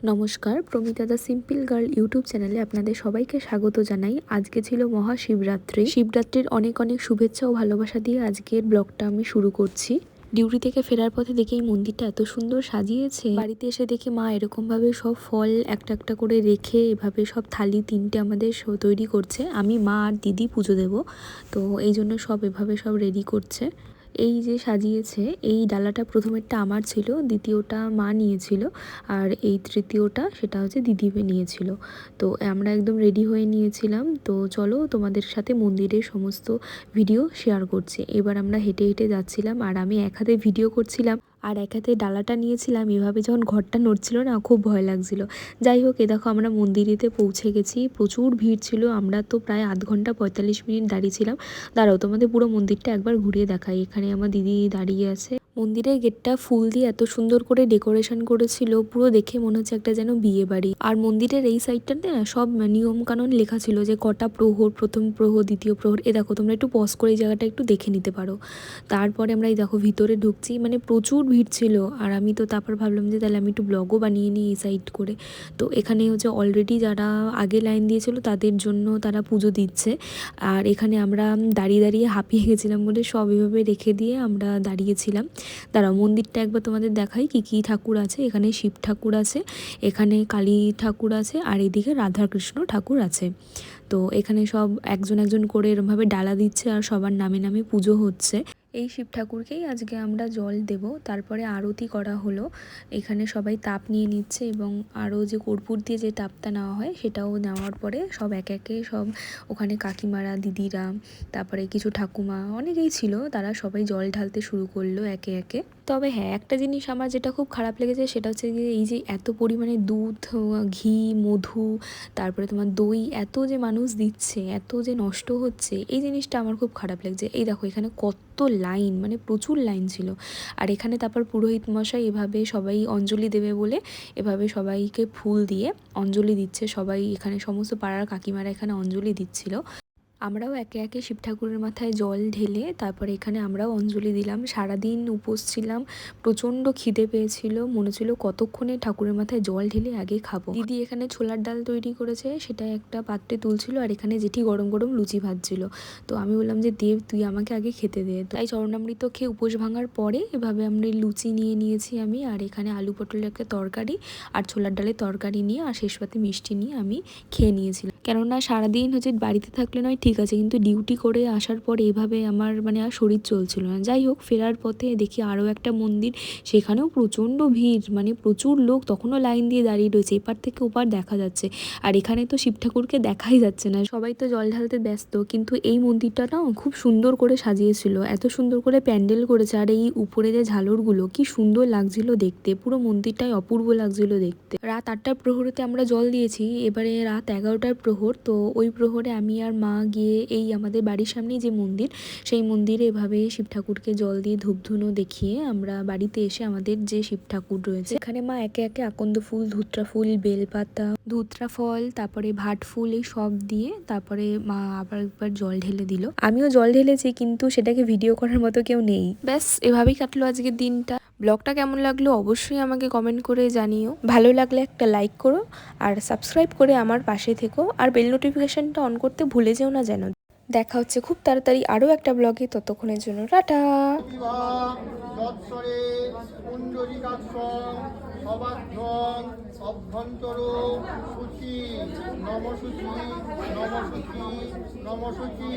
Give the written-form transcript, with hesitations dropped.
নমস্কার, Promita the simple girl YouTube চ্যানেলে আপনাদের সবাইকে স্বাগত জানাই। আজকে ছিল মহাশিবরাত্রি। শিবরাত্রির অনেক অনেক শুভেচ্ছা ও ভালোবাসা দিয়ে আজকের ব্লগটা আমি শুরু করছি। ডিউটি থেকে ফেরার পথে দেখে এই মন্দিরটা এত সুন্দর সাজিয়েছে। বাড়িতে এসে দেখি মা এরকম ভাবে সব ফল একটা একটা করে রেখে এভাবে সব থালি তিনটে আমাদের তৈরি করছে। আমি, মা আর দিদি পুজো দেব, তো এই জন্য সব এভাবে সব রেডি করছে। এই যে সাজিয়েছে, এই ডালাটা প্রথমেরটা আমার ছিল, দ্বিতীয়টা মা নিয়েছিল, আর এই তৃতীয়টা সেটা হচ্ছে দিদি নিয়েছিল। তো আমরা একদম রেডি হয়ে নিয়েছিলাম। তো চলো তোমাদের সাথে মন্দিরের সমস্ত ভিডিও শেয়ার করছি। এবার আমরা হেঁটে হেঁটে যাচ্ছিলাম, আর আমি এক হাতে ভিডিও করছিলাম আর এক হাতে ডালাটা নিয়েছিলাম। এভাবে যখন ঘরটা নড়ছিল না, খুব ভয় লাগছিল। যাই হোক, এ দেখো আমরা মন্দিরেতে পৌঁছে গেছি। প্রচুর ভিড় ছিল, আমরা তো প্রায় আধ ঘন্টা 45 মিনিট দাঁড়িয়েছিলাম। দাঁড়াও, তোমাদের পুরো মন্দিরটা একবার ঘুরিয়ে দেখাই। এখানে আমার দিদি দাঁড়িয়ে আছে। মন্দিরের গেটটা ফুল দিয়ে এত সুন্দর করে ডেকোরেশন করেছিল, পুরো দেখে মনে হচ্ছে একটা যেন বিয়ে বাড়ি। আর মন্দিরের এই সাইডটাতে না সব নিয়ম কানুন লেখা ছিল, যে কটা প্রহর, প্রথম প্রহর, দ্বিতীয় প্রহর। এ দেখো, তোমরা একটু পজ করে এই জায়গাটা একটু দেখে নিতে পারো। তারপরে আমরা এই দেখো ভিতরে ঢুকছি, মানে প্রচুর ভিড় ছিল। আর আমি তো তারপর ভাবলাম যে তাহলে আমি একটু ব্লগও বানিয়ে নিই এই সাইড করে। তো এখানে হচ্ছে অলরেডি যারা আগে লাইন দিয়েছিল তাদের জন্য তারা পুজো দিচ্ছে। আর এখানে আমরা দাঁড়িয়ে দাঁড়িয়ে হাঁপিয়ে গেছিলাম বলে সব এভাবে রেখে দিয়ে আমরা দাঁড়িয়েছিলাম। দাঁড়াও, মন্দিরটা একবার তোমাদের দেখাই কি কি ঠাকুর আছে। এখানে শিব ঠাকুর আছে, এখানে কালী ঠাকুর আছে, আর এদিকে রাধাকৃষ্ণ ঠাকুর আছে। তো এখানে সব একজন একজন করে এরমভাবে ডালা দিচ্ছে আর সবার নামে নামে পুজো হচ্ছে। এই শিব ঠাকুরকেই আজকে আমরা জল দেব। তারপরে আরতি করা হলো। এখানে সবাই তাপ নিয়ে নিচ্ছে, এবং আরও যে কর্পূর দিয়ে যে তাপটা নেওয়া হয় সেটাও নেওয়ার পরে সব একে একে সব ওখানে কাকিমারা, দিদিরা, তারপরে কিছু ঠাকুমা অনেকেই ছিল, তারা সবাই জল ঢালতে শুরু করলো একে একে। তবে হ্যাঁ, একটা জিনিস আমার যেটা খুব খারাপ লেগেছে সেটা হচ্ছে যে এই যে এত পরিমাণে দুধ, ঘি, মধু, তারপরে তোমার দই, এত যে মানুষ দিচ্ছে, এত যে নষ্ট হচ্ছে, এই জিনিসটা আমার খুব খারাপ লাগছে। এই দেখো এখানে কত লাইন, মানে প্রচুর লাইন ছিল। আর এখানে তারপর পুরোহিত মশাই এভাবে সবাই অঞ্জলি দেবে বলে এভাবে সবাইকে ফুল দিয়ে অঞ্জলি দিচ্ছে। সবাই এখানে সমস্ত পাড়ার কাকিমারা এখানে অঞ্জলি দিচ্ছিল। আমরাও একে একে শিব ঠাকুরের মাথায় জল ঢেলে তারপরে এখানে আমরাও অঞ্জলি দিলাম। সারাদিন উপোস ছিলাম, প্রচণ্ড খিদে পেয়েছিল, মনে ছিল কতক্ষণে ঠাকুরের মাথায় জল ঢেলে আগে খাবো। দিদি এখানে ছোলার ডাল তৈরি করেছে, সেটা একটা পাত্রে তুলছিল, আর এখানে জেঠি গরম গরম লুচি ভাজছিল। তো আমি বললাম যে দেব, তুই আমাকে আগে খেতে দে। তাই চরণামৃত খেয়ে উপোস ভাঙার পরে এভাবে আমরা লুচি নিয়ে নিয়েছি আমি, আর এখানে আলু পটলের একটা তরকারি আর ছোলার ডালের তরকারি নিয়ে আর শেষ পাতে মিষ্টি নিয়ে আমি খেয়ে নিয়েছিলাম। কেননা সারাদিন হচ্ছে বাড়িতে থাকলে নয় ঠিক আছে, কিন্তু ডিউটি করে আসার পরে এভাবে আমার মানে আর শরীর চলছিল না। যাই হোক, ফেরার পথে দেখি আরও একটা মন্দির, সেখানেও প্রচণ্ড ভিড়, মানে প্রচুর লোক তখনও লাইন দিয়ে দাঁড়িয়ে রয়েছে, এপার থেকে ওপার দেখা যাচ্ছে। আর এখানে তো শিব ঠাকুরকে দেখাই যাচ্ছে না, সবাই তো জল ঢালতে ব্যস্ত। কিন্তু এই মন্দিরটা না খুব সুন্দর করে সাজিয়েছিল, এত সুন্দর করে প্যান্ডেল করেছে। আর এই উপরে যে ঝালরগুলো কি সুন্দর লাগছিল দেখতে, পুরো মন্দিরটাই অপূর্ব লাগছিল দেখতে। রাত 8টার প্রহরীতে আমরা জল দিয়েছি, এবারে রাত 11টার প্রহর। তো ওই প্রহরে আমি আর মা গিয়ে এই আমাদের বাড়ির সামনেই যে মন্দির, সেই মন্দিরে এভাবে শিব ঠাকুরকে জল দিয়ে ধূপধুনো দেখিয়ে আমরা বাড়িতে এসে আমাদের যে শিব ঠাকুর রয়েছে এখানে মা একে একে আকন্দ ফুল, ধুত্রা ফুল, বেলপাতা, ধুত্রা ফল, তারপরে ভাট ফুল, এই সব দিয়ে তারপরে মা আবার একবার জল ঢেলে দিল। আমিও জল ঢেলেছি, কিন্তু সেটাকে ভিডিও করার মতো কেউ নেই। ব্যাস এভাবেই কাটলো আজকের দিনটা। ব্লগটা কেমন লাগলো অবশ্যই আমাকে কমেন্ট করে জানিও। ভালো লাগলে একটা লাইক করো, আর সাবস্ক্রাইব করে আমার পাশে থেকো, আর বেল নোটিফিকেশনটা অন করতে ভুলে যেও না যেন। দেখা হচ্ছে খুব তাড়াতাড়ি আরও একটা ব্লগে, ততক্ষণের জন্য টাটা। অভ্যন্তর সূচি নমসূচি নমসূচি নমসূচি।